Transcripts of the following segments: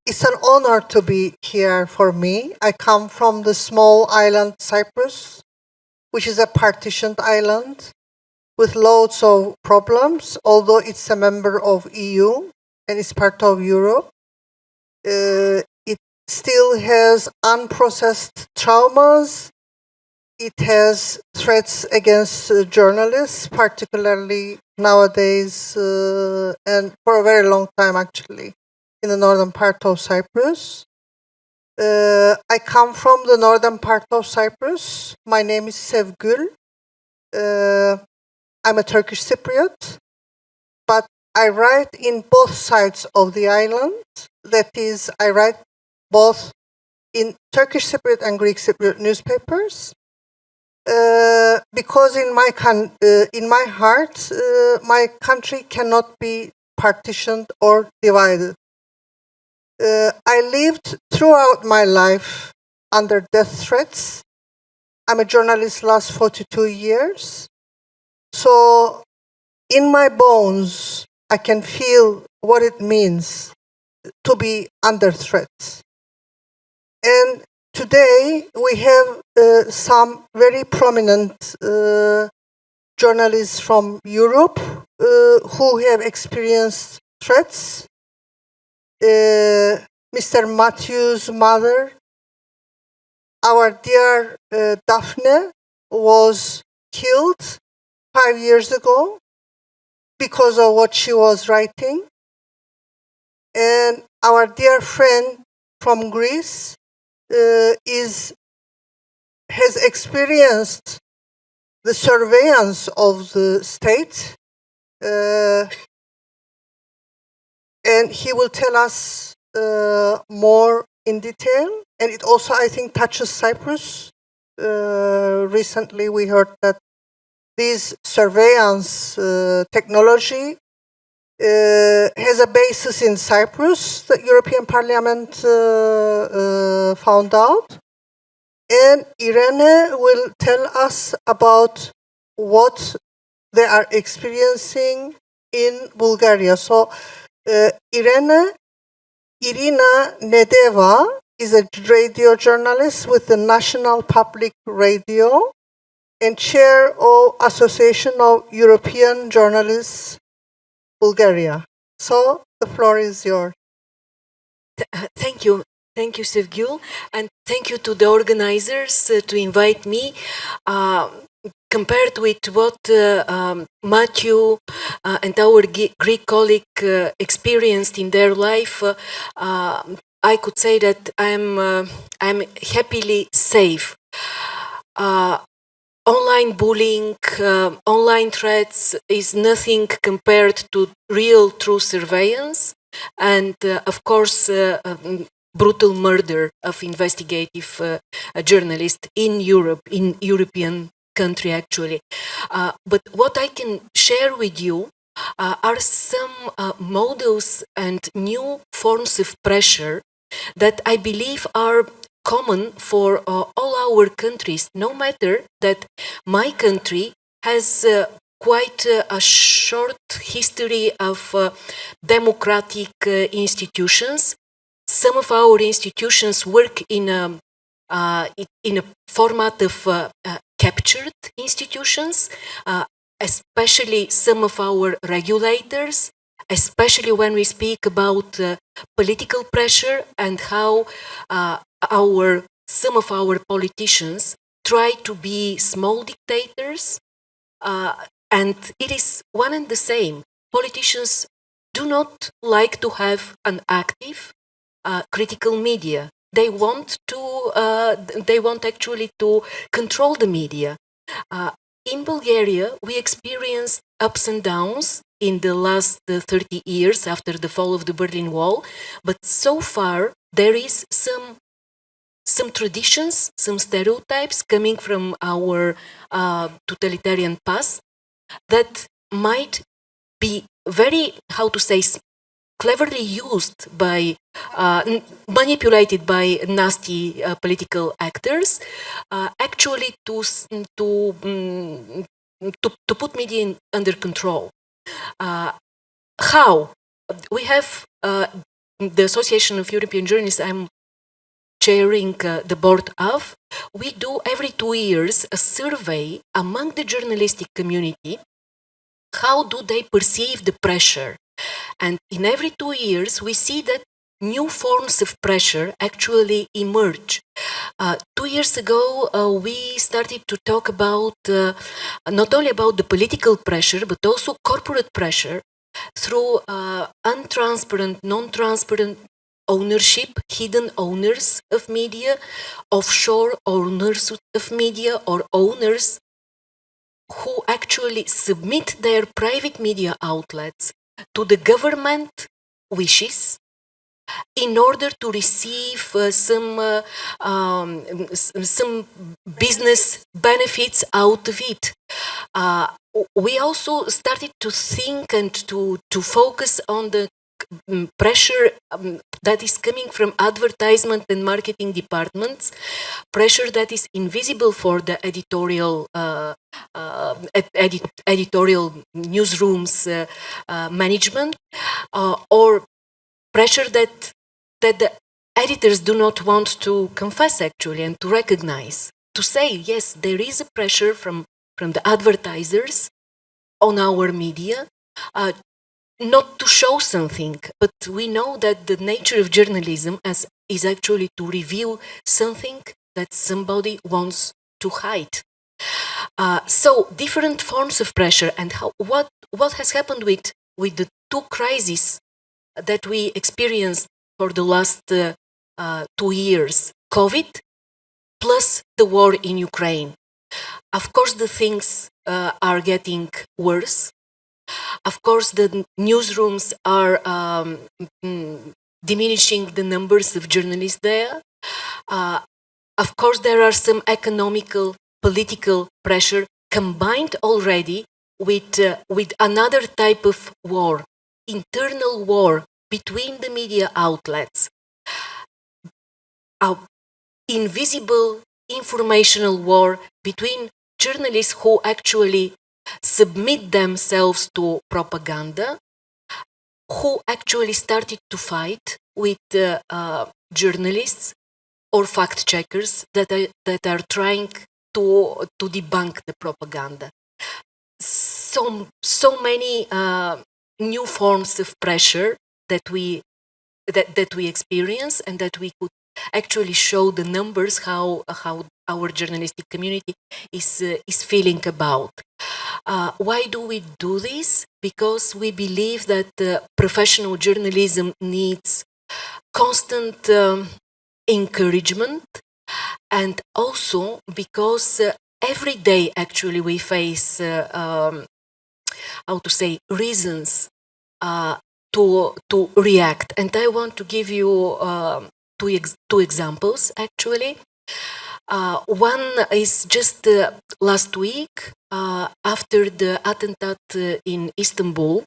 It's an honor to be here for me. I come from the small island Cyprus, which is a partitioned island with loads of problems, although it's a member of EU and it's part of Europe. It still has unprocessed traumas. It has threats against journalists, particularly nowadays, and for a very long time actually, in the northern part of Cyprus. I come from the northern part of Cyprus. My name is Sevgul. I'm a Turkish Cypriot, but I write in both sides of the island. That is, I write both in Turkish Cypriot and Greek Cypriot newspapers. Because in my heart, my country cannot be partitioned or divided. I lived throughout my life under death threats. I'm a journalist last 42 years. So in my bones, I can feel what it means to be under threat. And today we have some very prominent journalists from Europe who have experienced threats. Mr. Matthew's mother, our dear Daphne, was killed 5 years ago because of what she was writing. And our dear friend from Greece has experienced the surveillance of the state, and he will tell us more in detail. And it also, I think, touches Cyprus. Recently, we heard that this surveillance technology has a basis in Cyprus. The European Parliament found out. And Irene will tell us about what they are experiencing in Bulgaria. So, Irina Nedeva is a radio journalist with the National Public Radio and chair of Association of European Journalists, Bulgaria. So the floor is yours. Thank you. Thank you, Sevgul, and thank you to the organizers to invite me. Compared with what Matthew and our Greek colleague experienced in their life, I could say that I'm happily safe. Online bullying, online threats is nothing compared to real, true surveillance, and of course, brutal murder of investigative journalists in Europe, in European country actually. But what I can share with you are some models and new forms of pressure that I believe are common for all our countries, no matter that my country has quite a short history of democratic institutions. Some of our institutions work in a format of captured institutions, especially some of our regulators, especially when we speak about political pressure and how some of our politicians try to be small dictators, and it is one and the same. Politicians do not like to have an active critical media. They want actually to control the media. In Bulgaria, we experienced ups and downs in the last 30 years after the fall of the Berlin Wall, but so far there is some traditions, some stereotypes coming from our totalitarian past that might be very, how to say, cleverly used by, manipulated by nasty political actors, actually to put media under control. How? We have the Association of European Journalists I'm chairing the board of, we do every 2 years a survey among the journalistic community. How do they perceive the pressure? And in every 2 years, we see that new forms of pressure actually emerge. 2 years ago, we started to talk about not only about the political pressure, but also corporate pressure through untransparent, non-transparent ownership, hidden owners of media, offshore owners of media, or owners who actually submit their private media outlets to the government wishes in order to receive some business benefits out of it. We also started to think and to focus on the pressure that is coming from advertisement and marketing departments, pressure that is invisible for the editorial editorial newsrooms management, or pressure that the editors do not want to confess actually and to recognize, to say yes, there is a pressure from the advertisers on our media, not to show something, but we know that the nature of journalism is actually to reveal something that somebody wants to hide. So different forms of pressure, and what has happened with the two crises that we experienced for the last 2 years, COVID plus the war in Ukraine. Of course, the things are getting worse. Of course, the newsrooms are diminishing the numbers of journalists there. Of course, there are some economical, political pressure combined already with another type of war, internal war between the media outlets, invisible informational war between journalists who actually submit themselves to propaganda, who actually started to fight with journalists or fact checkers that are trying to debunk the propaganda. So many new forms of pressure that we experience, and that we could actually show the numbers how our journalistic community is feeling about. Why do we do this? Because we believe that professional journalism needs constant encouragement, and also because every day actually we face reasons to react. And I want to give you two examples actually. One is just last week, after the attentat in Istanbul,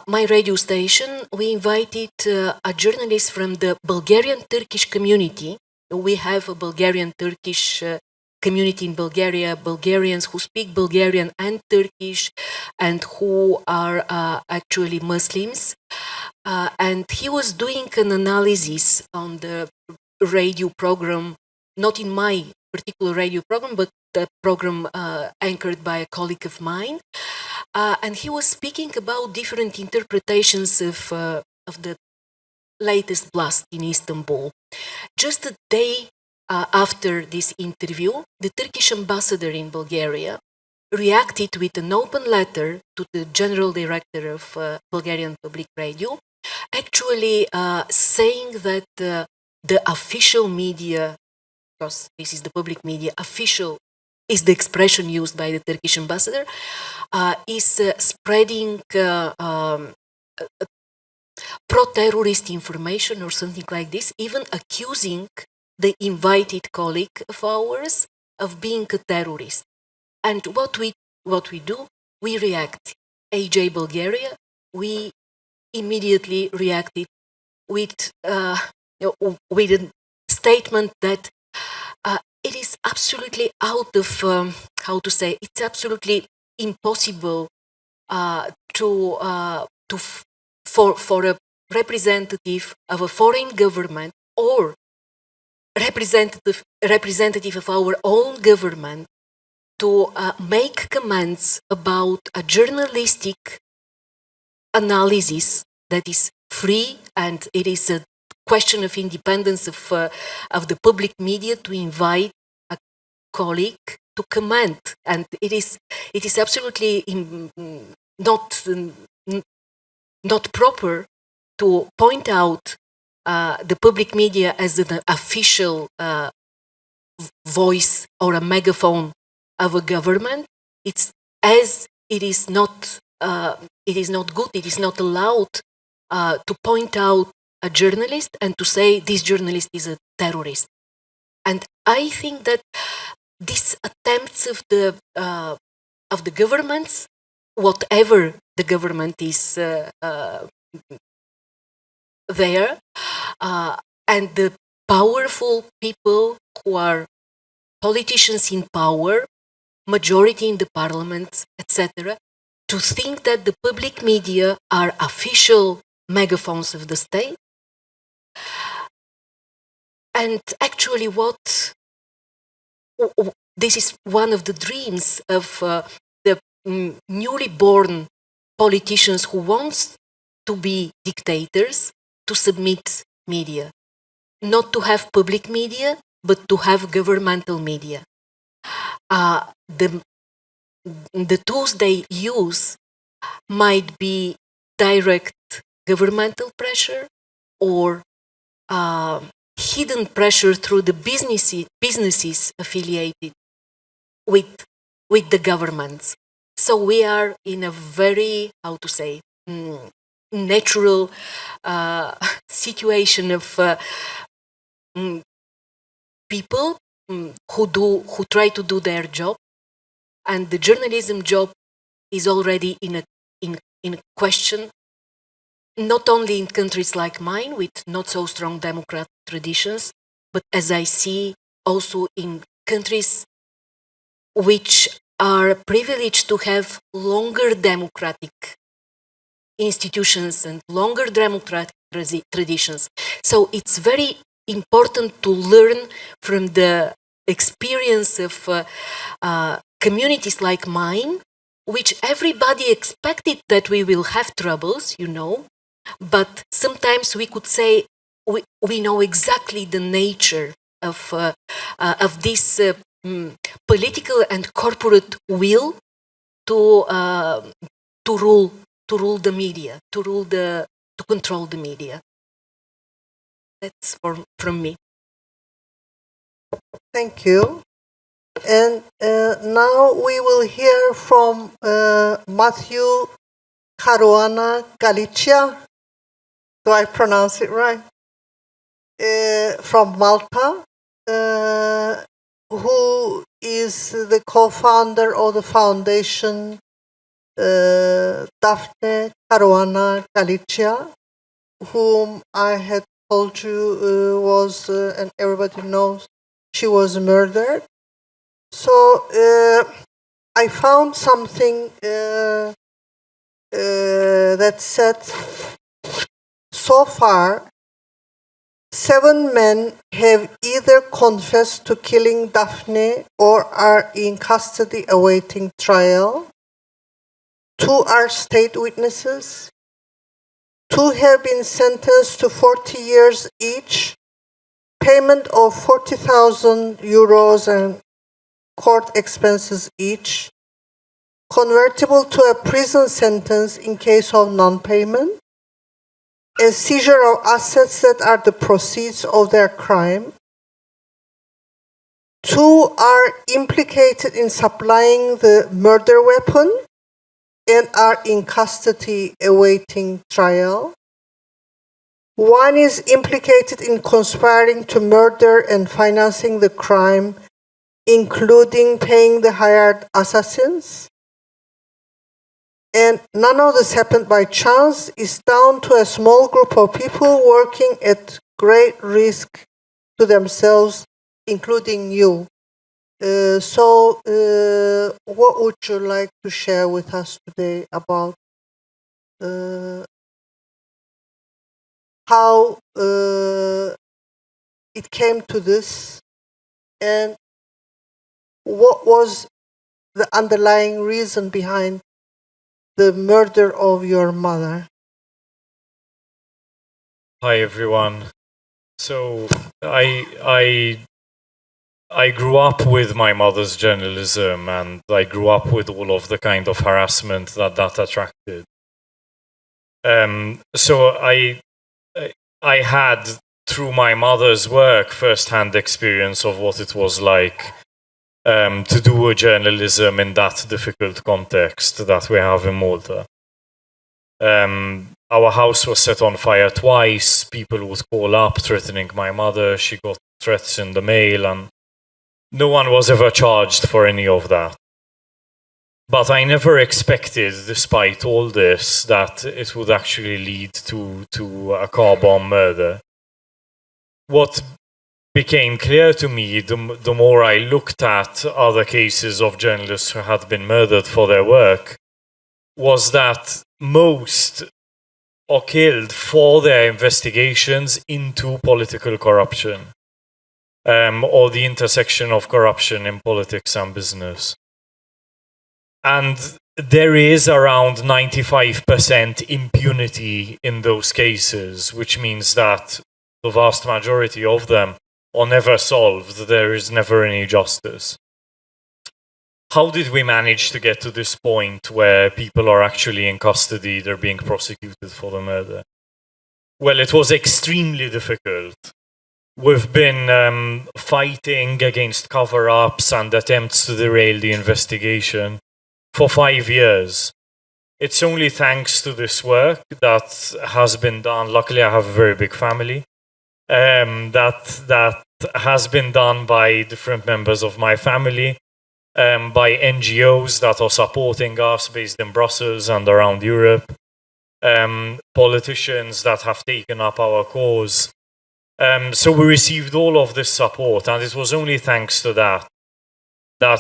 my radio station, we invited a journalist from the Bulgarian-Turkish community. We have a Bulgarian-Turkish community in Bulgaria, Bulgarians who speak Bulgarian and Turkish, and who are actually Muslims. And he was doing an analysis on the radio program, not in my particular radio program, but the program anchored by a colleague of mine. And he was speaking about different interpretations of the latest blast in Istanbul. Just a day after this interview, the Turkish ambassador in Bulgaria reacted with an open letter to the general director of Bulgarian Public Radio, actually saying that the official media, because this is the public media, official is the expression used by the Turkish ambassador, is spreading pro-terrorist information or something like this, even accusing the invited colleague of ours of being a terrorist. And what we do, we react. AJ Bulgaria, we immediately reacted with a statement that it is absolutely out of it's absolutely impossible for a representative of a foreign government or representative of our own government to make comments about a journalistic analysis that is free, and it is a question of independence of the public media to invite a colleague to comment, and it is absolutely not proper to point out the public media as an official voice or a megaphone of a government. It's as it is not good. It is not allowed to point out a journalist and to say this journalist is a terrorist. And I think that these attempts of the governments, whatever the government is there, and the powerful people who are politicians in power, majority in the parliament, etc., to think that the public media are official megaphones of the state. And actually this is one of the dreams of the newly born politicians who want to be dictators, to submit media. Not to have public media, but to have governmental media. The tools they use might be direct governmental pressure or hidden pressure through the businesses affiliated with the governments. So we are in a very, natural situation of people who try to do their job, and the journalism job is already in a question, not only in countries like mine with not so strong democratic traditions, but as I see also in countries which are privileged to have longer democratic institutions and longer democratic traditions. So it's very important to learn from the experience of communities like mine, which everybody expected that we will have troubles, but sometimes we could say we know exactly the nature of this political and corporate will to rule the media, to control the media. That's from me. Thank you. And now we will hear from Matthew CARUANA Galizia. Do I pronounce it right? From Malta, who is the co-founder of the foundation Daphne Caruana Galizia, whom I had told you was, and everybody knows, she was murdered. So I found something that said, so far, 7 men have either confessed to killing Daphne or are in custody awaiting trial. 2 are state witnesses. 2 have been sentenced to 40 years each, payment of 40,000 euros and court expenses each, convertible to a prison sentence in case of non-payment, a seizure of assets that are the proceeds of their crime. 2 are implicated in supplying the murder weapon and are in custody awaiting trial. 1 is implicated in conspiring to murder and financing the crime, including paying the hired assassins. And none of this happened by chance. It's down to a small group of people working at great risk to themselves, including you. So what would you like to share with us today about how it came to this, and what was the underlying reason behind the murder of your mother? Hi everyone. So I grew up with my mother's journalism, and I grew up with all of the kind of harassment that attracted. So I had, through my mother's work, first-hand experience of what it was like to do a journalism in that difficult context that we have in Malta. Our house was set on fire twice. People would call up threatening my mother. She got threats in the mail, and no one was ever charged for any of that. But I never expected, despite all this, that it would actually lead to a car bomb murder. What became clear to me the more I looked at other cases of journalists who had been murdered for their work was that most are killed for their investigations into political corruption, or the intersection of corruption in politics and business. And there is around 95% impunity in those cases, which means that the vast majority of them are never solved. There is never any justice. How did we manage to get to this point where people are actually in custody, they're being prosecuted for the murder? Well, it was extremely difficult. We've been fighting against cover-ups and attempts to derail the investigation for 5 years. It's only thanks to this work that has been done. Luckily, I have a very big family. That has been done by different members of my family, by NGOs that are supporting us based in Brussels and around Europe, politicians that have taken up our cause. So we received all of this support, and it was only thanks to that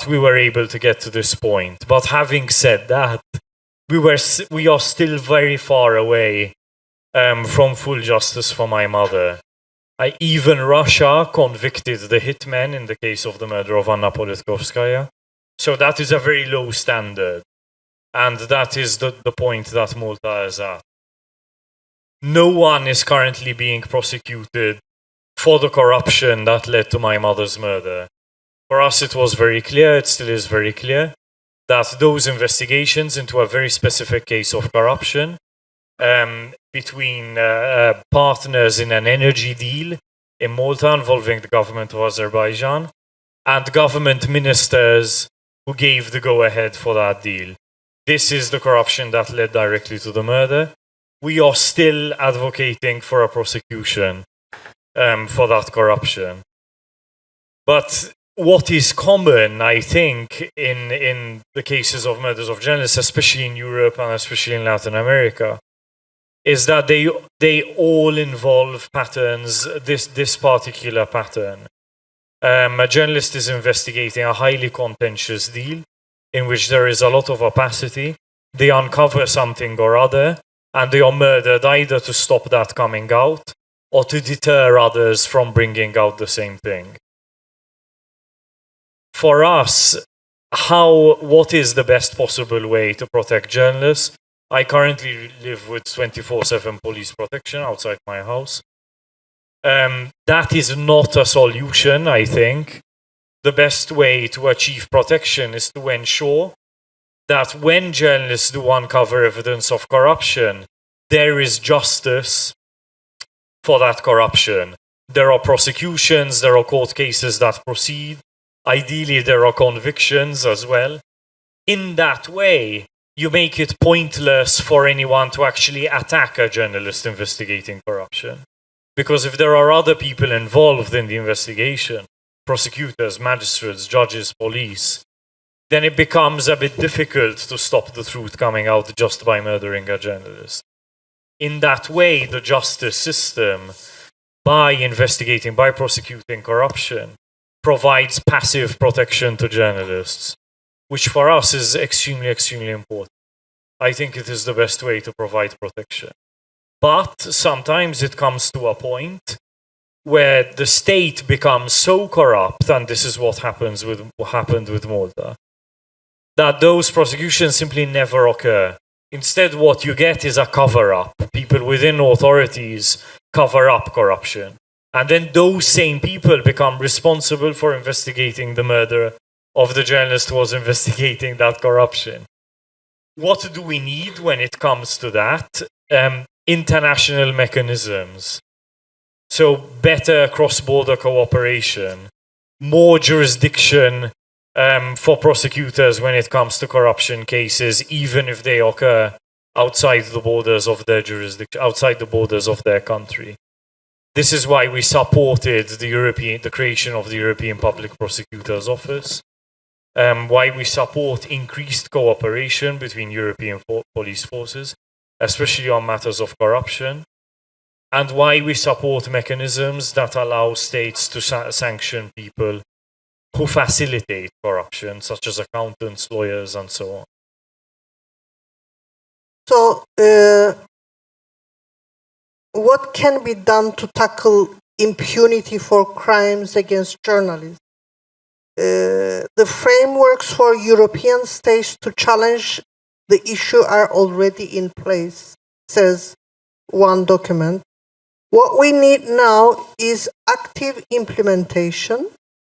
we were able to get to this point. But having said that, we are still very far away from full justice for my mother. Even Russia convicted the hitmen in the case of the murder of Anna Politkovskaya. So that is a very low standard. And that is the point that Malta is at. No one is currently being prosecuted for the corruption that led to my mother's murder. For us, it was very clear, it still is very clear, that those investigations into a very specific case of corruption between partners in an energy deal in Malta involving the government of Azerbaijan and government ministers who gave the go-ahead for that deal. This is the corruption that led directly to the murder. We are still advocating for a prosecution for that corruption. But what is common, I think, in the cases of murders of journalists, especially in Europe and especially in Latin America, is that they all involve patterns, this particular pattern. A journalist is investigating a highly contentious deal in which there is a lot of opacity. They uncover something or other, and they are murdered either to stop that coming out or to deter others from bringing out the same thing. For us, what is the best possible way to protect journalists? I currently live with 24/7 police protection outside my house. That is not a solution, I think. The best way to achieve protection is to ensure that when journalists do uncover evidence of corruption, there is justice for that corruption. There are prosecutions, there are court cases that proceed. Ideally, there are convictions as well. In that way, you make it pointless for anyone to actually attack a journalist investigating corruption. Because if there are other people involved in the investigation, prosecutors, magistrates, judges, police, then it becomes a bit difficult to stop the truth coming out just by murdering a journalist. In that way, the justice system, by investigating, by prosecuting corruption, provides passive protection to journalists, which for us is extremely, extremely important. I think it is the best way to provide protection. But sometimes it comes to a point where the state becomes so corrupt, and this is what happened with Malta, that those prosecutions simply never occur. Instead, what you get is a cover-up. People within authorities cover up corruption. And then those same people become responsible for investigating the murder of the journalist who was investigating that corruption. What do we need when it comes to that? International mechanisms. So better cross-border cooperation, more jurisdiction for prosecutors when it comes to corruption cases, even if they occur outside the borders of their jurisdiction, outside the borders of their country. This is why we supported the creation of the European Public Prosecutor's Office, why we support increased cooperation between European police forces, especially on matters of corruption, and why we support mechanisms that allow states to sanction people who facilitate corruption, such as accountants, lawyers, and so on. So, what can be done to tackle impunity for crimes against journalists? The frameworks for European states to challenge the issue are already in place, says one document. What we need now is active implementation.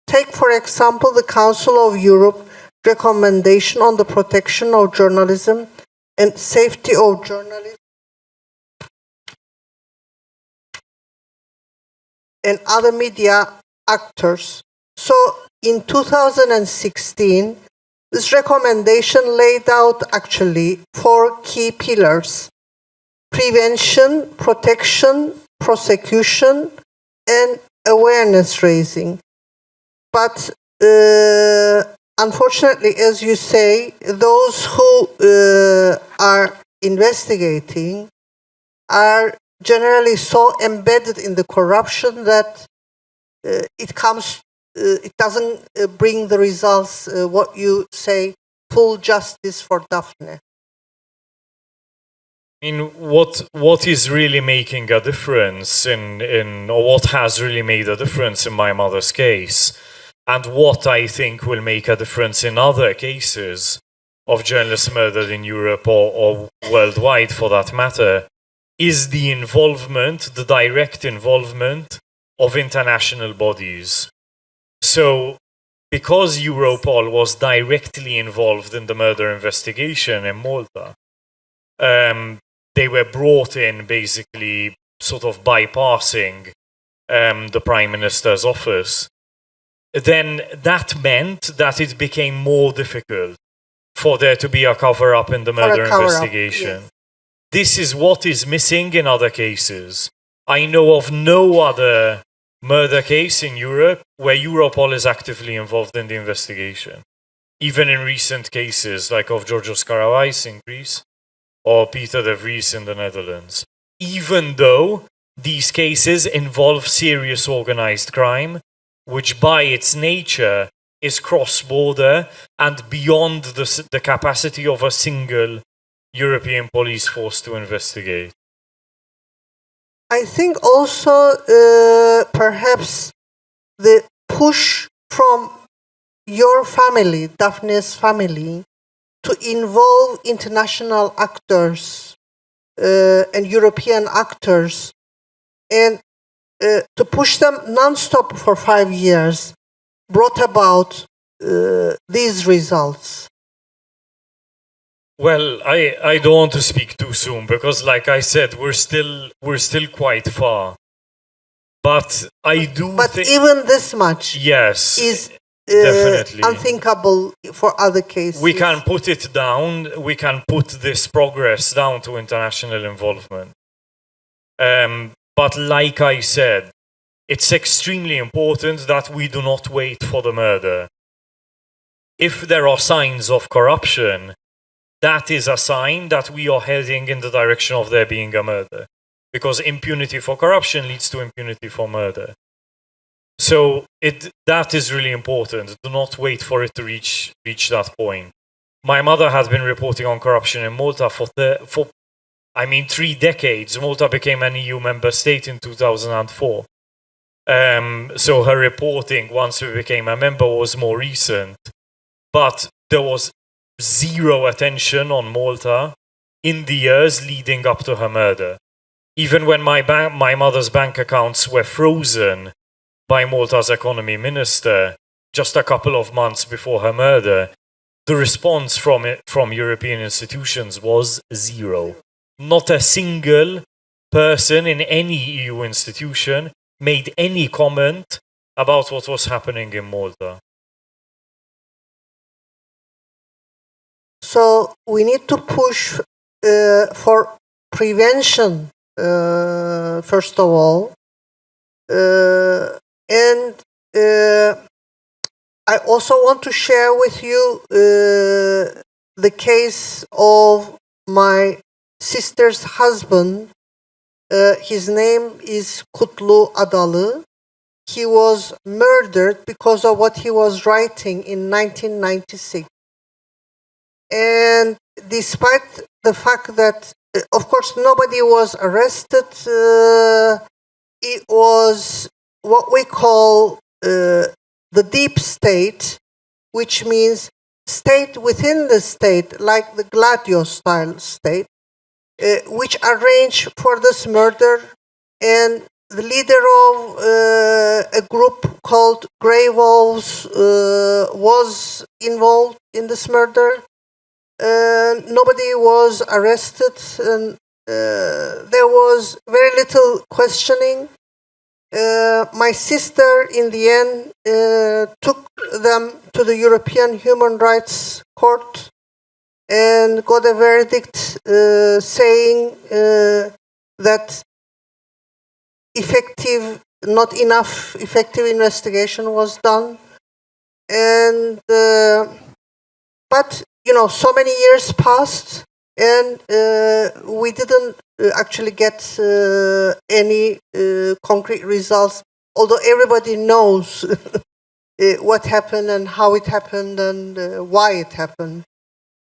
Take, for example, the Council of Europe recommendation on the protection of journalism and safety of journalists and other media actors. So in 2016, this recommendation laid out actually 4 key pillars: prevention, protection, prosecution, and awareness raising. But unfortunately, as you say, those who are investigating are generally so embedded in the corruption that it doesn't bring the results, what you say, full justice for Daphne. I mean, what is really making a difference or what has really made a difference in my mother's case, and what I think will make a difference in other cases of journalists murdered in Europe or worldwide for that matter, is the direct involvement of international bodies. So, because Europol was directly involved in the murder investigation in Malta, they were brought in basically sort of bypassing the Prime Minister's office. Then that meant that it became more difficult for there to be a cover-up in the murder investigation. Yes. This is what is missing in other cases. I know of no other murder case in Europe where Europol is actively involved in the investigation. Even in recent cases, like of Georgios Karawais in Greece or Peter de Vries in the Netherlands. Even though these cases involve serious organized crime, which by its nature is cross-border and beyond the capacity of a single European police force to investigate. I think also perhaps the push from your family, Daphne's family, to involve international actors and European actors and to push them non-stop for 5 years brought about these results. Well, I don't want to speak too soon because, like I said, we're still quite far. But I do. But even this much, yes, is definitely unthinkable for other cases. We can put it down. We can put this progress down to international involvement. But like I said, it's extremely important that we do not wait for the murder. If there are signs of corruption, that is a sign that we are heading in the direction of there being a murder. Because impunity for corruption leads to impunity for murder. So that is really important. Do not wait for it to reach that point. My mother has been reporting on corruption in Malta for I mean, 3 decades. Malta became an EU member state in 2004. So her reporting, once we became a member, was more recent. But there was zero attention on Malta in the years leading up to her murder. Even when my mother's bank accounts were frozen by Malta's economy minister just a couple of months before her murder, the response from European institutions was zero. Not a single person in any EU institution made any comment about what was happening in Malta. So we need to push for prevention, first of all. And I also want to share with you the case of my sister's husband. His name is Kutlu Adalı. He was murdered because of what he was writing in 1996. And despite the fact that, of course, nobody was arrested, it was what we call the deep state, which means state within the state, like the Gladio-style state, which arranged for this murder. And the leader of a group called Grey Wolves was involved in this murder. Nobody was arrested, and there was very little questioning. My sister, in the end, took them to the European Human Rights Court and got a verdict saying that not enough effective investigation was done. And but so many years passed, and we didn't actually get any concrete results, although everybody knows what happened and how it happened and why it happened.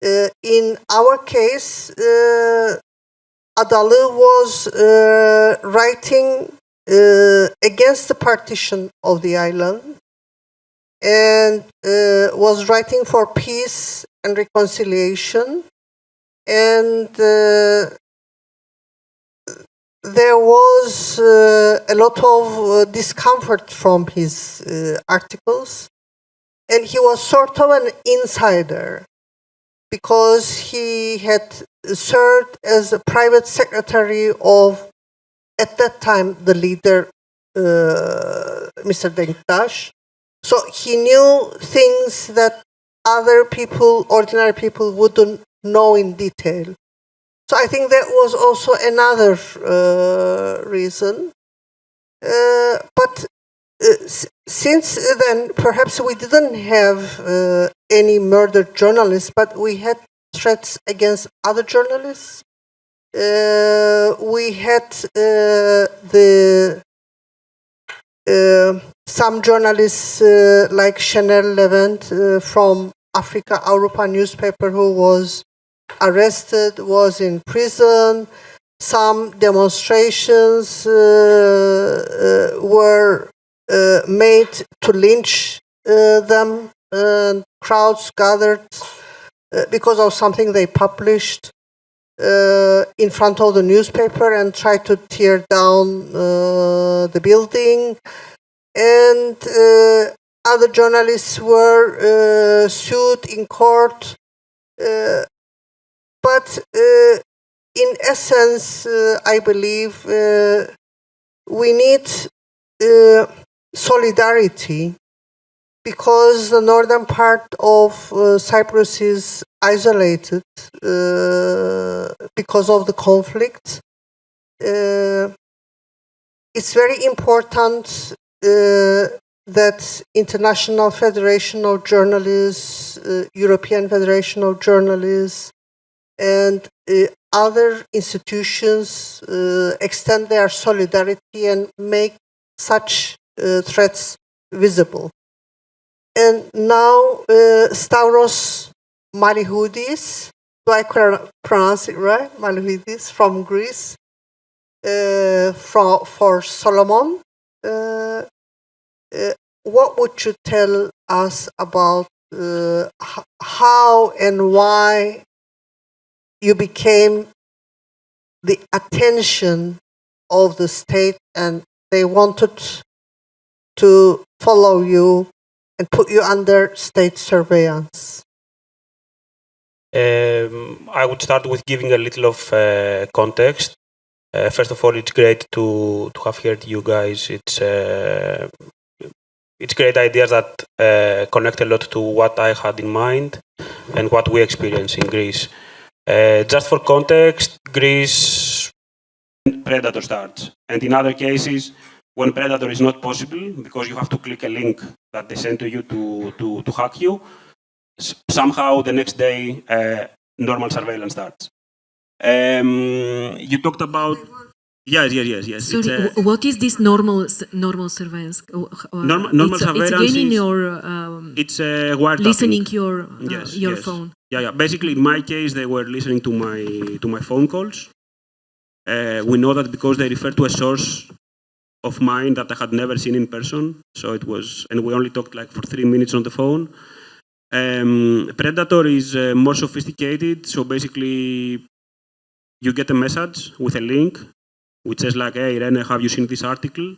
In our case, Adalı was writing against the partition of the island and was writing for peace and reconciliation. And there was a lot of discomfort from his articles, and he was sort of an insider because he had served as a private secretary of, at that time, the leader, Mr. Denktash. So he knew things that other people, ordinary people, wouldn't know in detail. So I think that was also another reason. But since then, perhaps we didn't have any murdered journalists, but we had threats against other journalists. We had some journalists like Chanel Levent from Africa Avrupa newspaper who was arrested, was in prison. Some demonstrations were made to lynch them, and crowds gathered because of something they published in front of the newspaper and tried to tear down the building. And other journalists were sued in court. But in essence, I believe we need solidarity, because the northern part of Cyprus is isolated because of the conflict. It's very important that International Federation of Journalists, European Federation of Journalists, and other institutions extend their solidarity and make such threats visible. And now Stavros Malichudis, do I pronounce it right? Malichudis from Greece, for Solomon. What would you tell us about how and why you became the attention of the state and they wanted to follow you and put you under state surveillance? I would start with giving a little of context. First of all, it's great to have heard you guys. It's great ideas that connect a lot to what I had in mind and what we experience in Greece. Just for context, Greece predator starts, and in other cases, when predator is not possible because you have to click a link that they send to you to hack you, somehow the next day normal surveillance starts. You talked about yes. Sorry, what is this normal surveillance? Normal surveillance. It's again in your it's wiretapping. listening your Yes. phone. Yeah. Basically, in my case, they were listening to my phone calls. We know that because they refer to a source of mine that I had never seen in person. So it was, and we only talked like for 3 minutes on the phone. Predator is more sophisticated. So basically, you get a message with a link which says like, "Hey, Irene, have you seen this article?"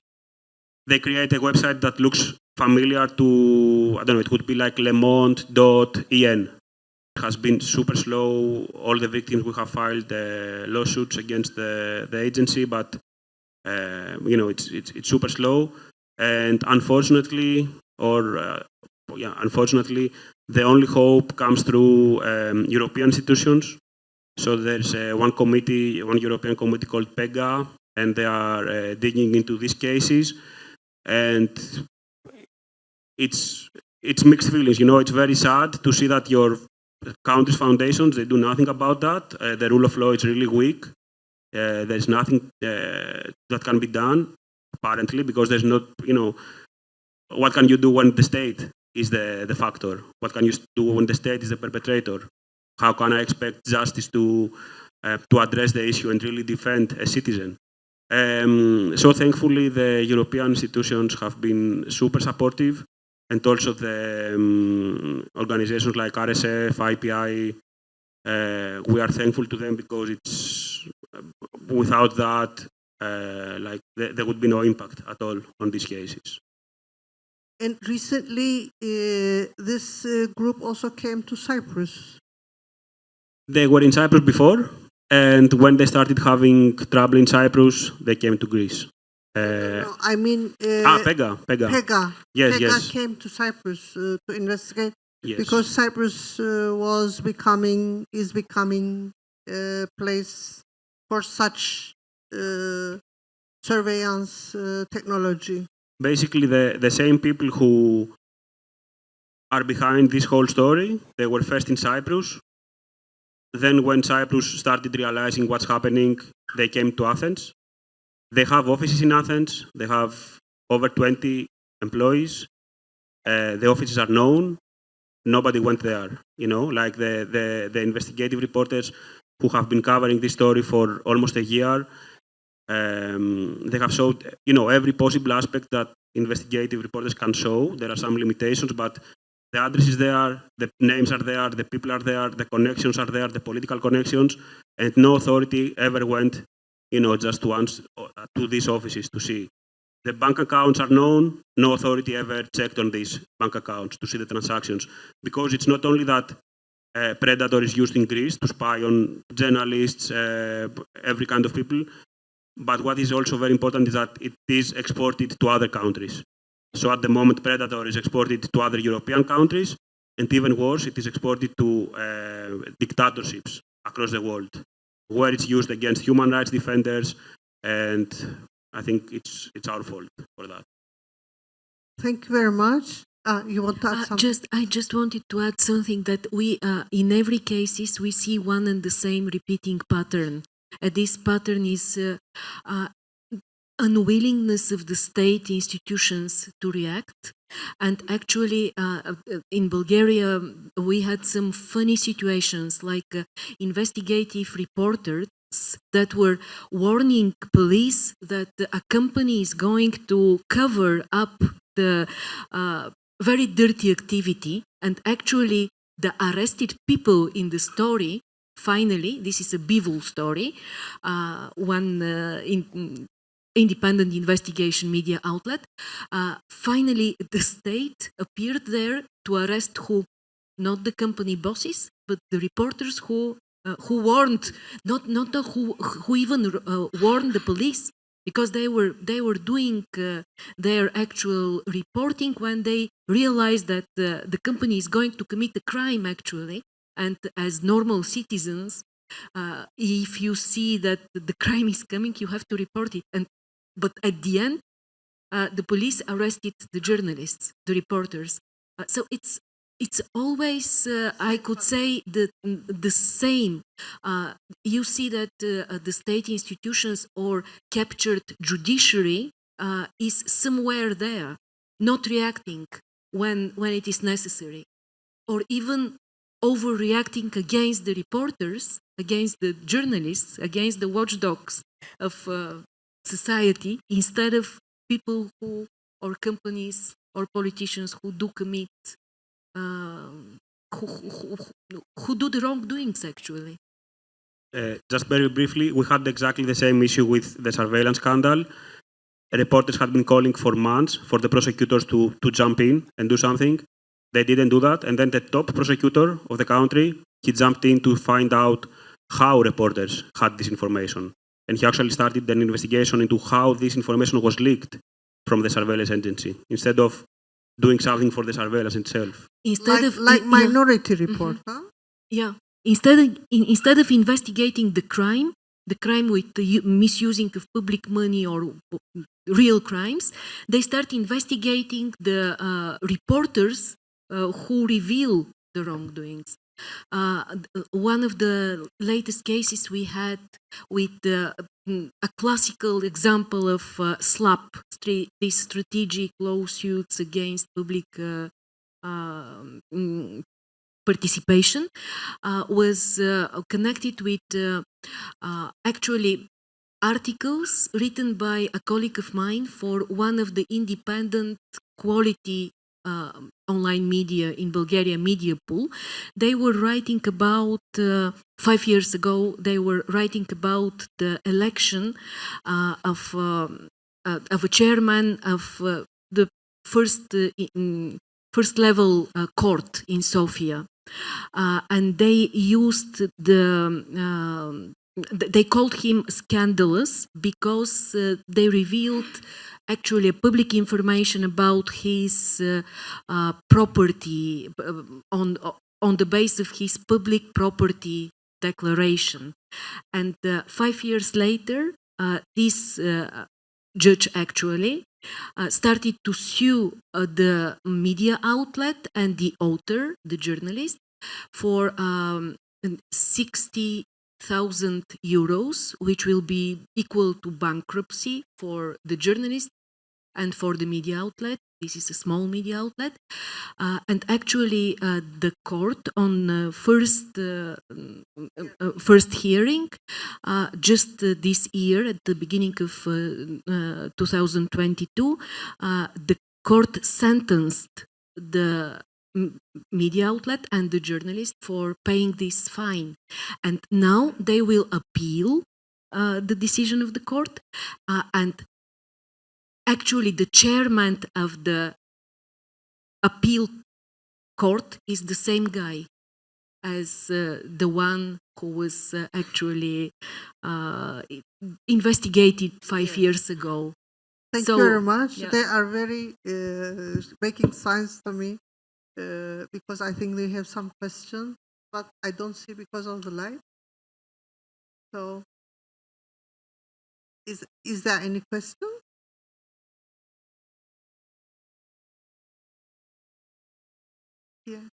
They create a website that looks familiar to, I don't know, it would be like lemonde.en. It has been super slow. All the victims we have filed lawsuits against the agency, but it's super slow. And unfortunately, unfortunately, the only hope comes through European institutions. So there's one European committee called PEGA, and they are digging into these cases. And it's mixed feelings. It's very sad to see that your country's foundations, they do nothing about that. The rule of law is really weak. There's nothing that can be done, apparently, because there's not, what can you do when the state is the factor? What can you do when the state is the perpetrator? How can I expect justice to address the issue and really defend a citizen? So thankfully, the European institutions have been super supportive, and also the organizations like RSF, IPI. We are thankful to them because without that, there would be no impact at all on these cases. And recently, this group also came to Cyprus. They were in Cyprus before, and when they started having trouble in Cyprus, they came to Greece. No, I mean... PEGA. PEGA. Yes, PEGA yes. came to Cyprus to investigate. Yes. Because Cyprus is becoming a place for such surveillance technology. Basically, the same people who are behind this whole story, they were first in Cyprus. Then when Cyprus started realizing what's happening, they came to Athens. They have offices in Athens. They have over 20 employees. The offices are known. Nobody went there, like the investigative reporters who have been covering this story for almost a year. They have showed, every possible aspect that investigative reporters can show. There are some limitations, but the address is there, the names are there, the people are there, the connections are there, the political connections, and no authority ever went, just once to these offices to see. The bank accounts are known. No authority ever checked on these bank accounts to see the transactions, because it's not only that Predator is used in Greece to spy on journalists, every kind of people, but what is also very important is that it is exported to other countries. So at the moment, Predator is exported to other European countries, and even worse, it is exported to dictatorships across the world, where it's used against human rights defenders, and I think it's our fault for that. Thank you very much. You want to add something? I just wanted to add something that we, in every cases, we see one and the same repeating pattern. This pattern is unwillingness of the state institutions to react, And actually, in Bulgaria, we had some funny situations, like investigative reporters that were warning police that a company is going to cover up the very dirty activity, and actually the arrested people in the story, finally, this is a Bivol story, one independent investigation media outlet, finally the state appeared there to arrest who? Not the company bosses, but the reporters who warned, not the who even warned the police, because they were doing their actual reporting when they realized that the company is going to commit a crime actually, and as normal citizens, if you see that the crime is coming, you have to report it. But at the end, the police arrested the journalists, the reporters. So it's always, I could say, the same. You see that the state institutions or captured judiciary is somewhere there, not reacting when it is necessary, or even overreacting against the reporters, against the journalists, against the watchdogs of society, instead of people who, or companies, or politicians who do commit, who do the wrongdoings actually. Just very briefly, we had exactly the same issue with the surveillance scandal. Reporters had been calling for months for the prosecutors to jump in and do something. They didn't do that, and then the top prosecutor of the country, he jumped in to find out how reporters had this information. And he actually started an investigation into how this information was leaked from the surveillance agency, instead of doing something for the surveillance itself. Instead like Minority Report, huh? Yeah. Instead of investigating the crime with the misusing of public money or real crimes, they start investigating the reporters who reveal the wrongdoings. One of the latest cases we had with a classical example of SLAP, these strategic lawsuits against public participation, was connected with actually articles written by a colleague of mine for one of the independent quality online media in Bulgaria, Media Pool. They were writing about, 5 years ago, they were writing about the election of a chairman of the first level court in Sofia. And they used they called him scandalous because they revealed actually public information about his property on the basis of his public property declaration. And 5 years later, this judge actually started to sue the media outlet and the author, the journalist, for 60,000 euros, which will be equal to bankruptcy for the journalist and for the media outlet. This is a small media outlet. And actually, the court on first hearing, just this year, at the beginning of 2022, the court sentenced the media outlet and the journalist for paying this fine. And now they will appeal the decision of the court. And actually, the chairman of the appeal court is the same guy as the one who was actually investigated 5 years ago. Thank you very much. Yeah. They are very making sense to me because I think they have some questions, but I don't see because of the light. So, is there any question? Yeah.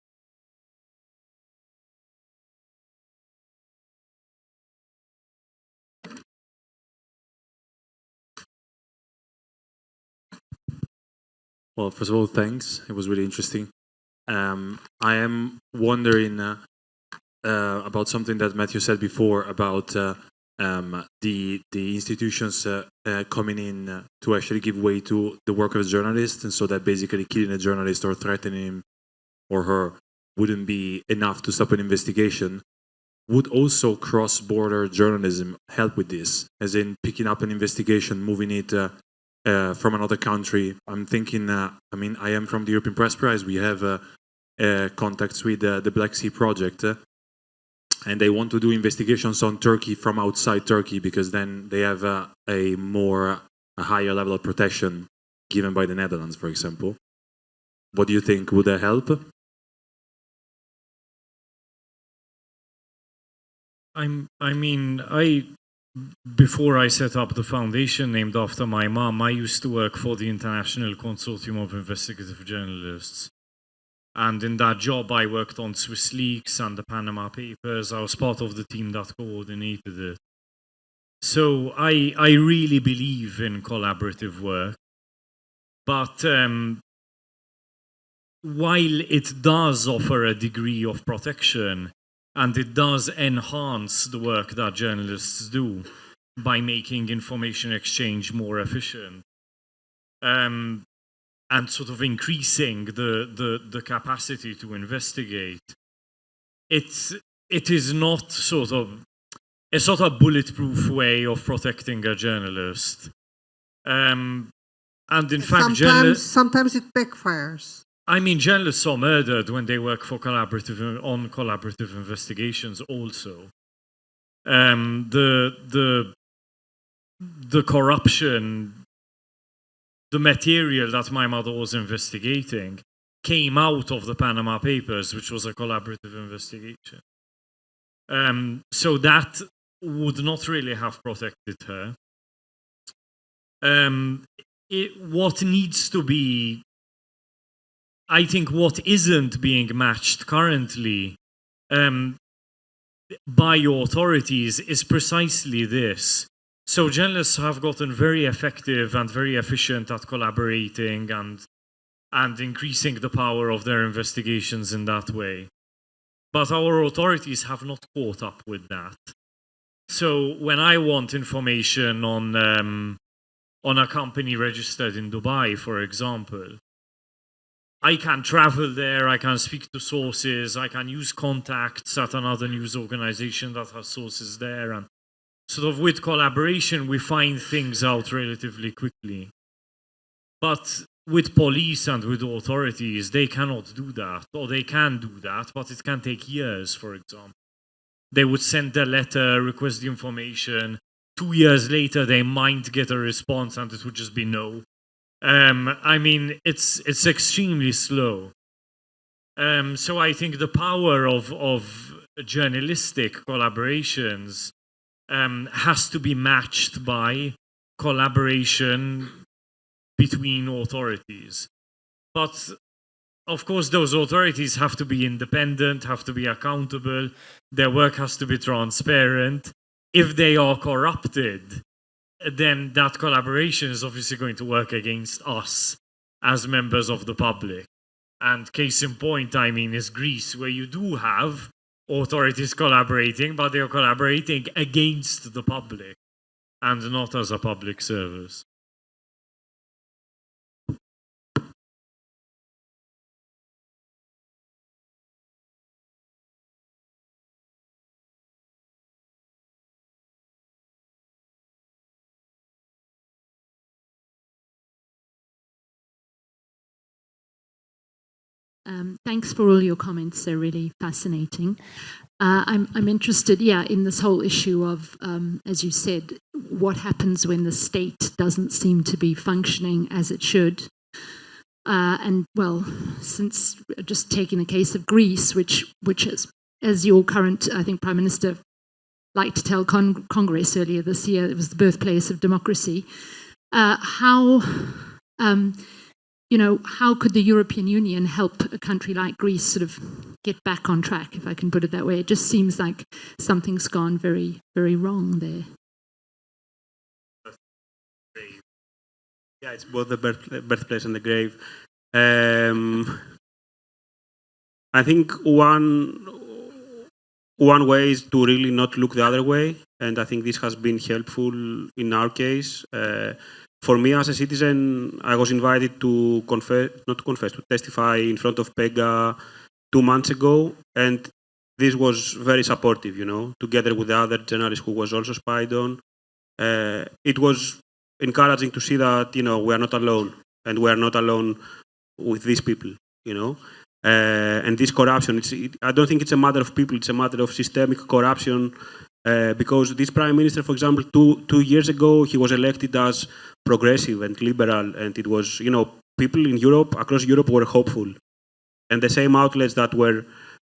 Well, first of all, thanks. It was really interesting. I am wondering about something that Matthew said before about the institutions coming in to actually give way to the work of a journalist, and so that basically killing a journalist or threatening him or her wouldn't be enough to stop an investigation. Would also cross-border journalism help with this, as in picking up an investigation, moving it from another country? I'm thinking, I mean, I am from the European Press Prize. We have contacts with the Black Sea Project, and they want to do investigations on Turkey from outside Turkey, because then they have a higher level of protection given by the Netherlands, for example. What do you think? Would that help? Before I set up the foundation named after my mom, I used to work for the International Consortium of Investigative Journalists. And in that job, I worked on Swiss Leaks and the Panama Papers. I was part of the team that coordinated it. So I really believe in collaborative work. But while it does offer a degree of protection, and it does enhance the work that journalists do by making information exchange more efficient, and sort of increasing the capacity to investigate. It is not sort of a bulletproof way of protecting a journalist. And in fact, sometimes it backfires. I mean, journalists are murdered when they work for collaborative investigations also. The corruption, the material that my mother was investigating came out of the Panama Papers, which was a collaborative investigation. So that would not really have protected her. What needs to be, I think what isn't being matched currently by authorities is precisely this. So journalists have gotten very effective and very efficient at collaborating and increasing the power of their investigations in that way. But our authorities have not caught up with that. So when I want information on a company registered in Dubai, for example, I can travel there, I can speak to sources, I can use contacts at another news organization that has sources there, and sort of with collaboration we find things out relatively quickly. But with police and with authorities, they cannot do that, or they can do that, but it can take years, for example. They would send a letter, request the information, 2 years later they might get a response and it would just be no. I mean, it's extremely slow. So I think the power of journalistic collaborations has to be matched by collaboration between authorities. But of course, those authorities have to be independent, have to be accountable, their work has to be transparent. If they are corrupted, then that collaboration is obviously going to work against us as members of the public. And case in point, I mean, is Greece, where you do have authorities collaborating, but they are collaborating against the public and not as a public service. Thanks for all your comments. They're really fascinating. I'm interested, in this whole issue of, as you said, what happens when the state doesn't seem to be functioning as it should. And well, since just taking the case of Greece, which is, as your current, I think, Prime Minister liked to tell Congress earlier this year, it was the birthplace of democracy. How could the European Union help a country like Greece sort of get back on track, if I can put it that way? It just seems like something's gone very, very wrong there. Yeah, it's both the birthplace and the grave. I think one way is to really not look the other way, and I think this has been helpful in our case. For me as a citizen, I was invited to to testify in front of PEGA 2 months ago, and this was very supportive, together with the other journalist who was also spied on. It was encouraging to see that, we are not alone, and we are not alone with these people, and this corruption. I don't think it's a matter of people, it's a matter of systemic corruption, because this prime minister, for example, two years ago, he was elected as progressive and liberal, and it was, people in Europe, across Europe, were hopeful. And the same outlets that were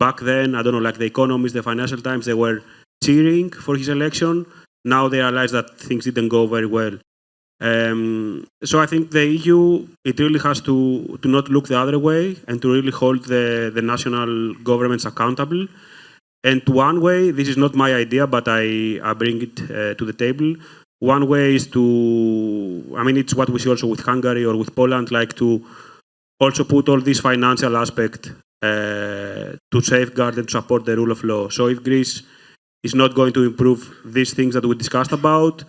back then, I don't know, like The Economist, the Financial Times, they were cheering for his election. Now they realize that things didn't go very well. So I think the EU, it really has to not look the other way and to really hold the national governments accountable. And one way, this is not my idea, but I bring it to the table. One way is it's what we see also with Hungary or with Poland, like to also put all this financial aspect to safeguard and support the rule of law. So if Greece is not going to improve these things that we discussed about,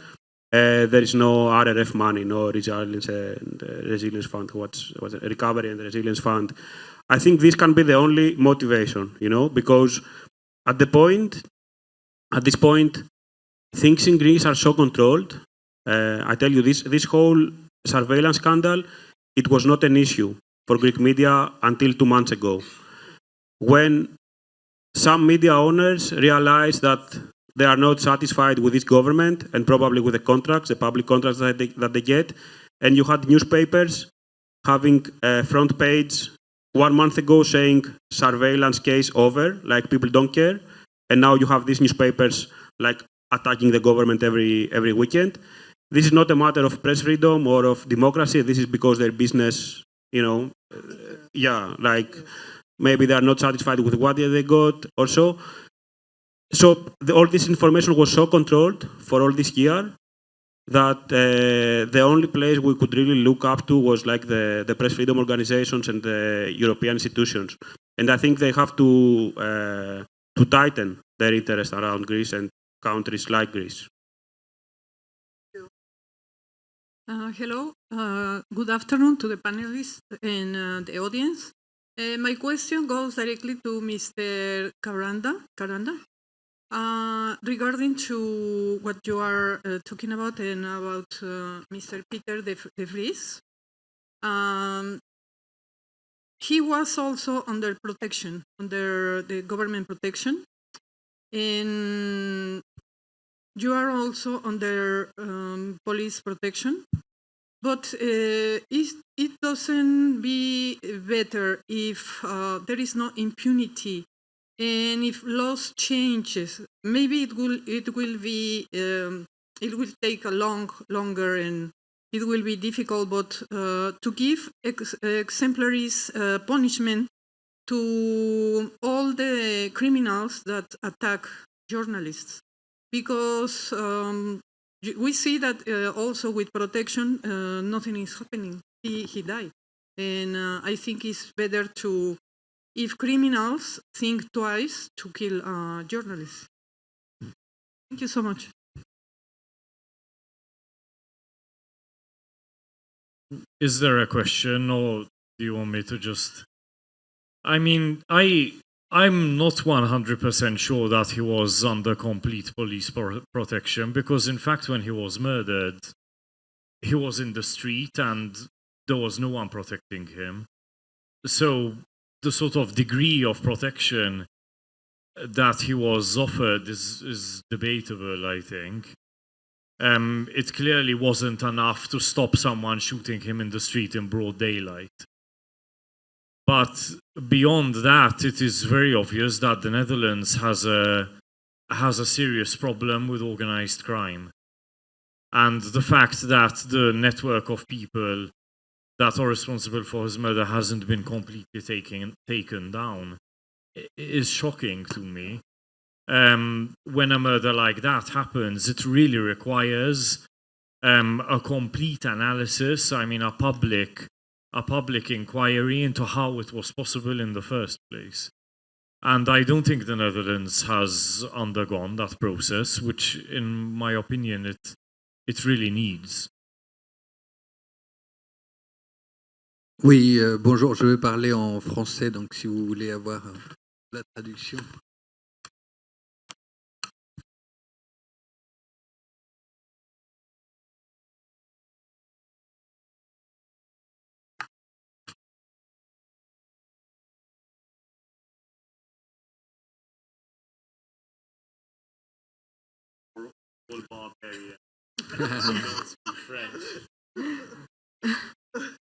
there is no RRF money, no resilience fund, what's recovery and resilience fund. I think this can be the only motivation, because at this point, things in Greece are so controlled. I tell you, this whole surveillance scandal, it was not an issue for Greek media until 2 months ago, when some media owners realized that they are not satisfied with this government and probably with the contracts, the public contracts that they get. And you had newspapers having a front page 1 month ago saying surveillance case over, like people don't care. And now you have these newspapers like attacking the government every weekend. This is not a matter of press freedom or of democracy. This is because their business, maybe they are not satisfied with what they got or so. So all this information was so controlled for all this year that the only place we could really look up to was like the press freedom organizations and the European institutions. And I think they have to tighten their interest around Greece and countries like Greece. Hello, good afternoon to the panelists and the audience. My question goes directly to Mr. Caranda. Regarding to what you are talking about and about Mr. Peter de Vries, he was also under protection, under the government protection, and you are also under police protection. But it doesn't be better if there is no impunity. And if laws changes, maybe it will take a longer, and it will be difficult. But to give exemplary punishment to all the criminals that attack journalists, because we see that also with protection, nothing is happening. He died, and I think it's better to. If criminals think twice to kill journalists. Thank you so much. Is there a question, or do you want me to just... I'm not 100% sure that he was under complete police protection, because in fact when he was murdered, he was in the street and there was no one protecting him. So the sort of degree of protection that he was offered is debatable, I think. It clearly wasn't enough to stop someone shooting him in the street in broad daylight. But beyond that, it is very obvious that the Netherlands has a serious problem with organized crime. And the fact that the network of people that are responsible for his murder hasn't been completely taken down is shocking to me. When a murder like that happens, it really requires a complete analysis. A public a public inquiry into how it was possible in the first place. And I don't think the Netherlands has undergone that process, which, in my opinion, it really needs. Oui, bonjour, je vais parler en français, donc si vous voulez avoir la traduction.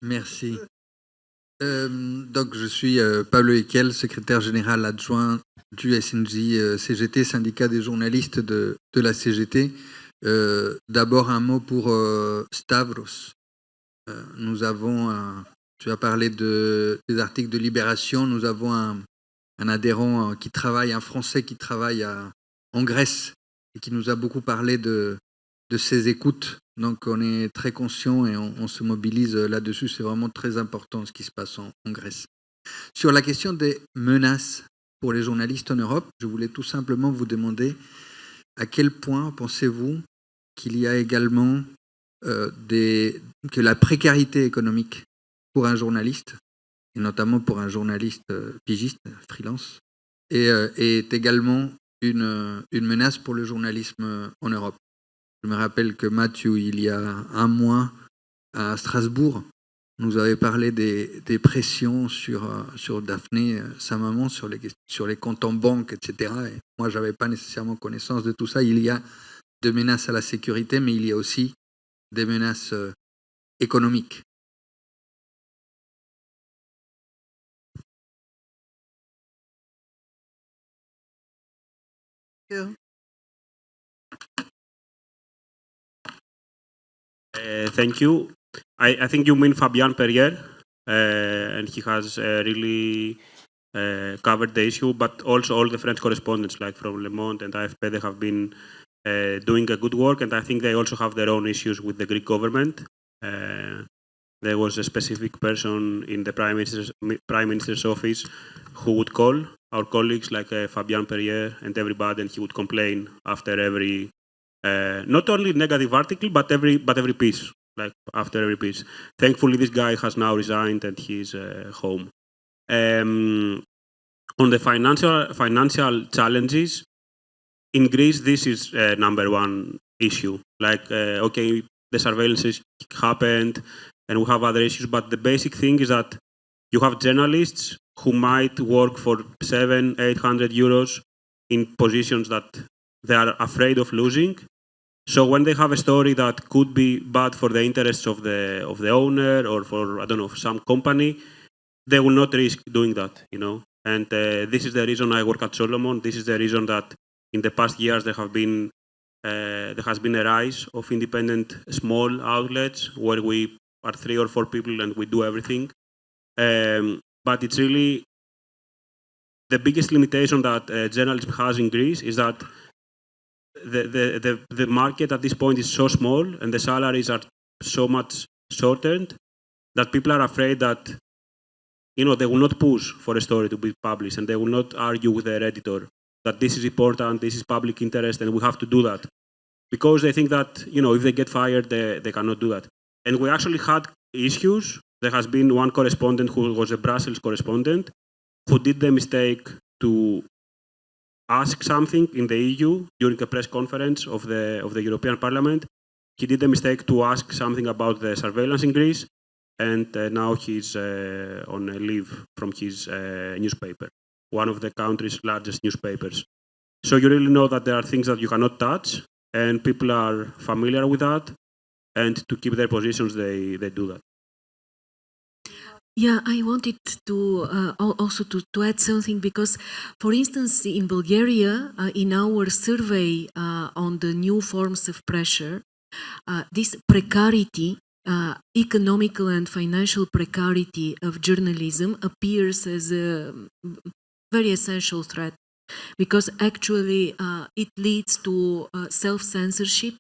Merci. Donc, je suis Pablo Ekel, secrétaire général adjoint du SNJ CGT, syndicat des journalistes de la CGT. D'abord, un mot pour Stavros. Nous avons, tu as parlé des articles de Libération, nous avons un adhérent qui travaille, un Français qui travaille en Grèce et qui nous a beaucoup parlé de ses écoutes. Donc on est très conscient et on se mobilise là-dessus. C'est vraiment très important ce qui se passe en Grèce. Sur la question des menaces pour les journalistes en Europe, je voulais tout simplement vous demander à quel point pensez-vous qu'il y a également que la précarité économique pour un journaliste, et notamment pour un journaliste pigiste, freelance, est également une menace pour le journalisme en Europe. Je me rappelle que Matthew, il y a un mois, à Strasbourg, nous avait parlé des pressions sur Daphne, sa maman, sur les comptes en banque, etc. Et moi, je n'avais pas nécessairement connaissance de tout ça. Il y a des menaces à la sécurité, mais il y a aussi des menaces économiques. Yeah. Thank you. I think you mean Fabian Perrier, and he has really covered the issue, but also all the French correspondents, like from Le Monde and AFP, they have been doing a good work, and I think they also have their own issues with the Greek government. There was a specific person in the Prime Minister's office who would call our colleagues like Fabian Perrier and everybody, and he would complain after every not only negative article, but every piece, like after every piece. Thankfully, this guy has now resigned and he's home. On the financial challenges, in Greece, this is number one issue. Like, okay, the surveillance happened and we have other issues, but the basic thing is that you have journalists who might work for 700-800 euros in positions that they are afraid of losing. So when they have a story that could be bad for the interests of the owner or for, I don't know, some company, they will not risk doing that, you know. And this is the reason I work at Solomon. This is the reason that in the past years there has been a rise of independent small outlets where we are 3 or 4 people and we do everything. But it's really the biggest limitation that journalism has in Greece is that the market at this point is so small and the salaries are so much shortened that people are afraid that, you know, they will not push for a story to be published and they will not argue with their editor that this is important, this is public interest, and we have to do that. Because they think that, you know, if they get fired, they cannot do that. And we actually had issues. There has been one correspondent who was a Brussels correspondent who did the mistake to ask something in the EU during a press conference of the European Parliament. He did the mistake to ask something about the surveillance in Greece, and now he's on a leave from his newspaper, one of the country's largest newspapers. So you really know that there are things that you cannot touch, and people are familiar with that, and to keep their positions, they do that. Yeah, I wanted to also to add something because, for instance, in Bulgaria, in our survey on the new forms of pressure, this precarity, economical and financial precarity of journalism appears as a very essential threat because actually it leads to self-censorship,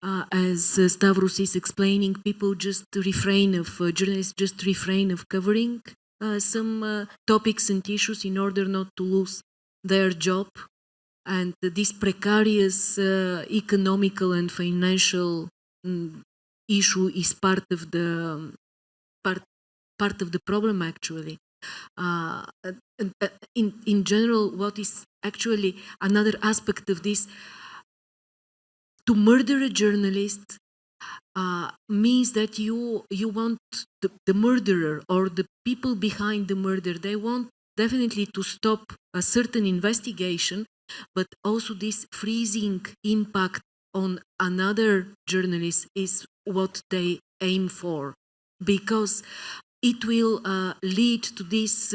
as Stavros is explaining, people just refrain of, journalists just refrain of covering some topics and issues in order not to lose their job. And this precarious economical and financial issue is part of the problem, actually. In general, what is actually another aspect of this, to murder a journalist means that you want the murderer or the people behind the murder, they want definitely to stop a certain investigation, but also this freezing impact on another journalist is what they aim for, because it will lead to this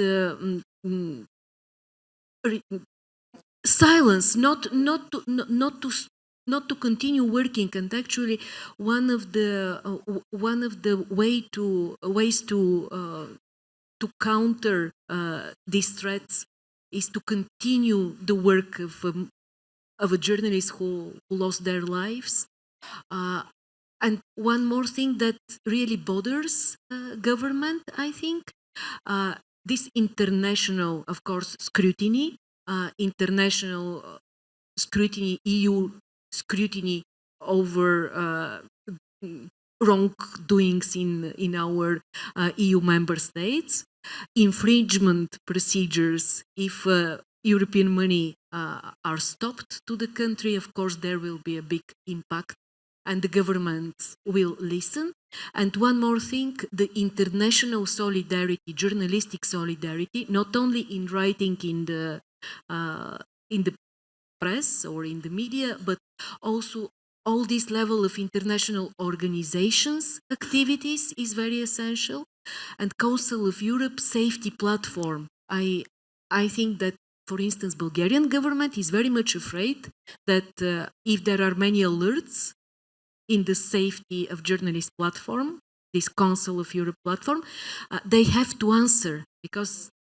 silence, not to continue working. And actually, one of the ways to counter these threats is to continue the work of a journalist who lost their lives. And one more thing that really bothers government, I think, this international, of course, scrutiny, international scrutiny, EU scrutiny over wrongdoings in our EU member states, infringement procedures. If European money are stopped to the country, of course, there will be a big impact, and the governments will listen. And one more thing, the international solidarity, journalistic solidarity, not only in writing in the press or in the media, but also all this level of international organizations activities is very essential. And Council of Europe safety platform. I think that, for instance, Bulgarian government is very much afraid that if there are many alerts in the safety of journalist platform, this Council of Europe platform, they have to answer, because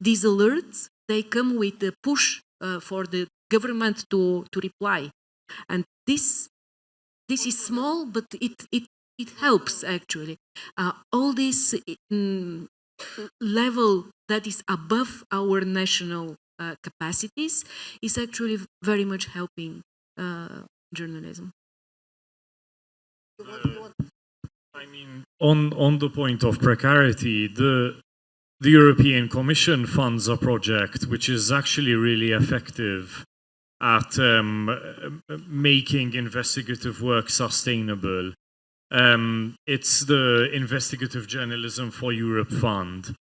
these alerts, they come with a push for the government to reply. And this is small, but it helps, actually. All this level that is above our national capacities is actually very much helping journalism. I mean, on the point of precarity, the European Commission funds a project which is actually really effective at making investigative work sustainable. It's the Investigative Journalism for Europe Fund.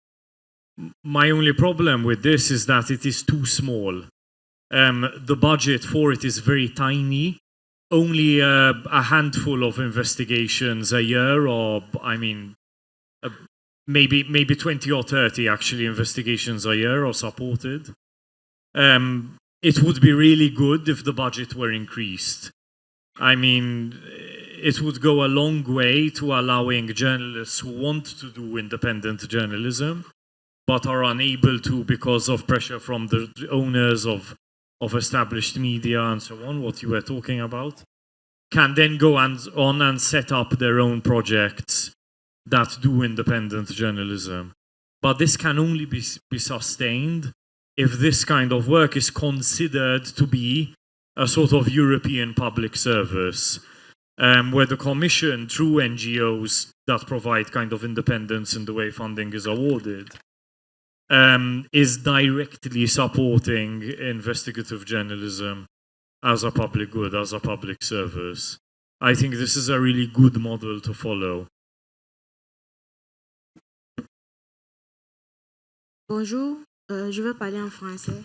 My only problem with this is that it is too small. The budget for it is very tiny. Only a handful of investigations a year, or I mean, maybe 20 or 30 actually investigations a year are supported. It would be really good if the budget were increased. I mean, it would go a long way to allowing journalists who want to do independent journalism but are unable to because of pressure from the owners of established media and so on, what you were talking about, can then go on and set up their own projects that do independent journalism. But this can only be sustained if this kind of work is considered to be a sort of European public service, where the Commission, through NGOs that provide kind of independence in the way funding is awarded, is directly supporting investigative journalism as a public good, as a public service. I think this is a really good model to follow. Bonjour, je veux parler en français.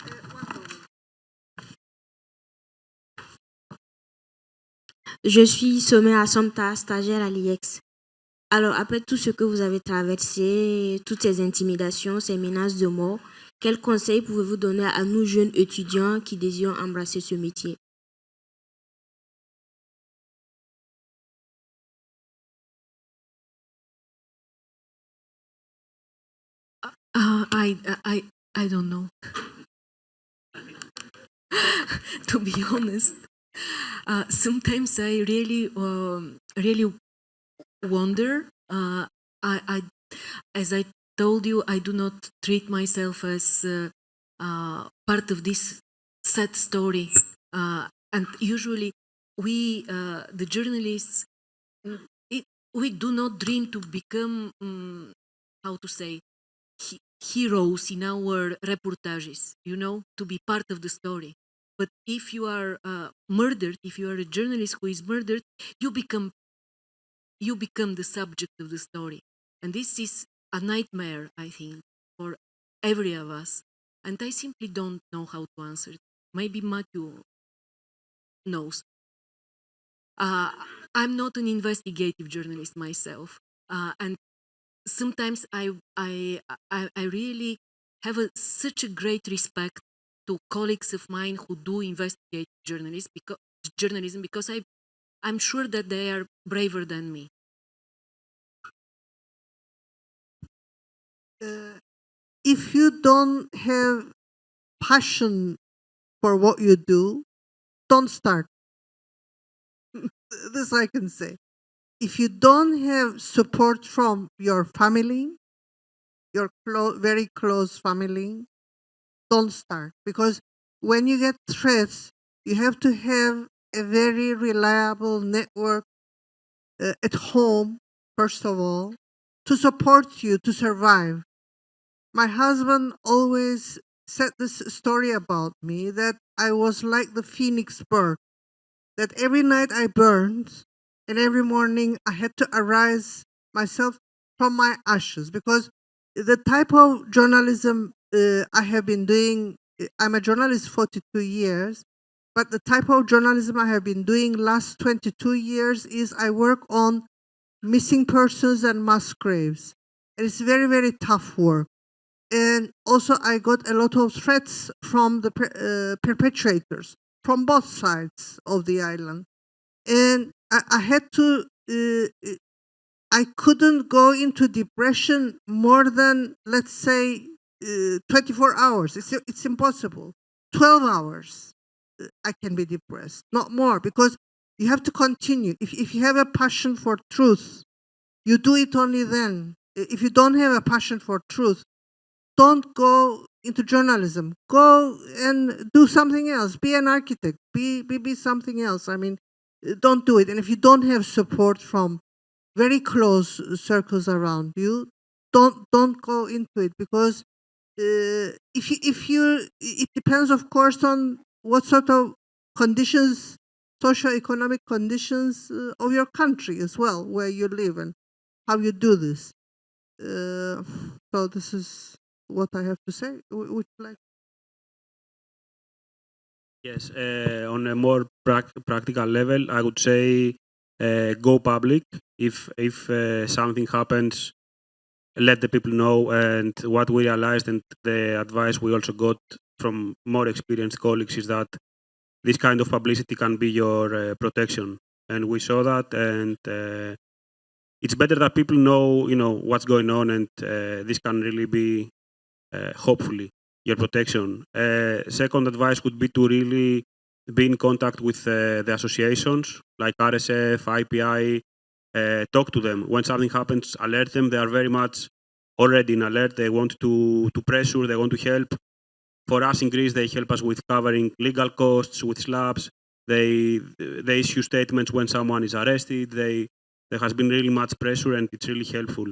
Je suis Sommet Assumpta, stagiaire à l'IEX. Alors, après tout ce que vous avez traversé, toutes ces intimidations, ces menaces de mort, quels conseils pouvez-vous donner à nous jeunes étudiants qui désirent embrasser ce métier? I don't know. To be honest, Sometimes I really wonder. As I told you, I do not treat myself as part of this sad story. And usually, we, the journalists, we do not dream to become, how to say, heroes in our reportages, to be part of the story. But if you are murdered, if you are a journalist who is murdered, you become the subject of the story. And this is a nightmare, I think, for every of us. And I simply don't know how to answer it. Maybe Matthew knows. I'm not an investigative journalist myself. And sometimes I really have such a great respect to colleagues of mine who do investigate journalism because I'm sure that they are braver than me. If you don't have passion for what you do, don't start. This I can say. If you don't have support from your family, your very close family, don't start. Because when you get threats, you have to have a very reliable network at home, first of all, to support you to survive. My husband always said this story about me that I was like the phoenix bird, that every night I burned and every morning I had to arise myself from my ashes because the type of journalism I have been doing, I'm a journalist 42 years, but the type of journalism I have been doing last 22 years is I work on missing persons and mass graves. And it's very, very tough work. And also I got a lot of threats from the perpetrators from both sides of the island. And I had to, I couldn't go into depression more than, let's say, 24 hours. It's impossible. 12 hours, I can be depressed, not more, because you have to continue. If you have a passion for truth, you do it only then. If you don't have a passion for truth, don't go into journalism. Go and do something else. Be an architect. Be something else. I mean, don't do it. And if you don't have support from very close circles around you, don't go into it because if you it depends, of course, on what sort of conditions, socio-economic conditions of your country as well, where you live and how you do this. So this is what I have to say. Would you like? Yes, on a more practical level, I would say go public. If something happens, let the people know. And what we realized, and the advice we also got from more experienced colleagues, is that this kind of publicity can be your protection. And we saw that, and it's better that people know, what's going on, and this can really be, hopefully, your protection. Second advice would be to really be in contact with the associations like RSF, IPI. Talk to them when something happens. Alert them. They are very much already in alert. They want to pressure. They want to help. For us in Greece, they help us with covering legal costs, with slabs. They issue statements when someone is arrested. There has been really much pressure, and it's really helpful.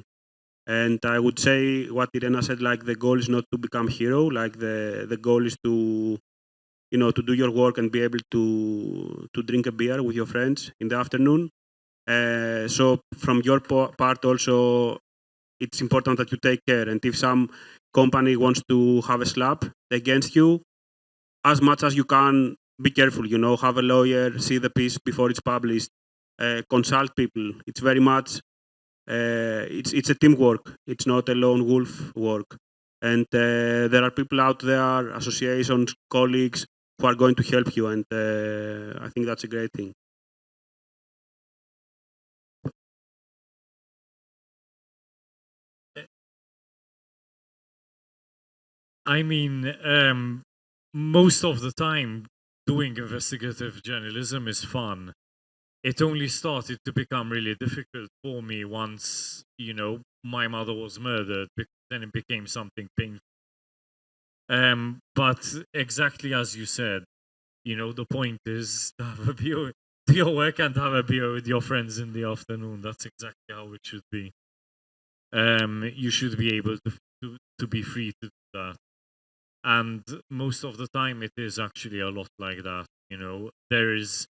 And I would say what Irena said, like the goal is not to become hero, like the goal is to, to do your work and be able to drink a beer with your friends in the afternoon. So from your part also, it's important that you take care. And if some company wants to have a slap against you, as much as you can, be careful, have a lawyer, see the piece before it's published, consult people. It's very much, it's a teamwork. It's not a lone wolf work. And there are people out there, associations, colleagues, who are going to help you. And I think that's a great thing. I mean, most of the time, doing investigative journalism is fun. It only started to become really difficult for me once, you know, my mother was murdered, because then it became something painful. But exactly as you said, you know, the point is to have a beer, do your work and have a beer with your friends in the afternoon. That's exactly how it should be. You should be able to be free to do that. And most of the time it is actually a lot like that, you know. There is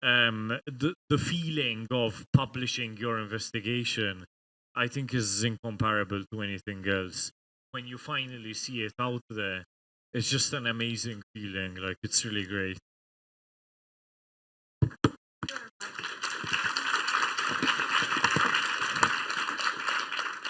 the feeling of publishing your investigation, I think, is incomparable to anything else. When you finally see it out there, it's just an amazing feeling. Like, it's really great.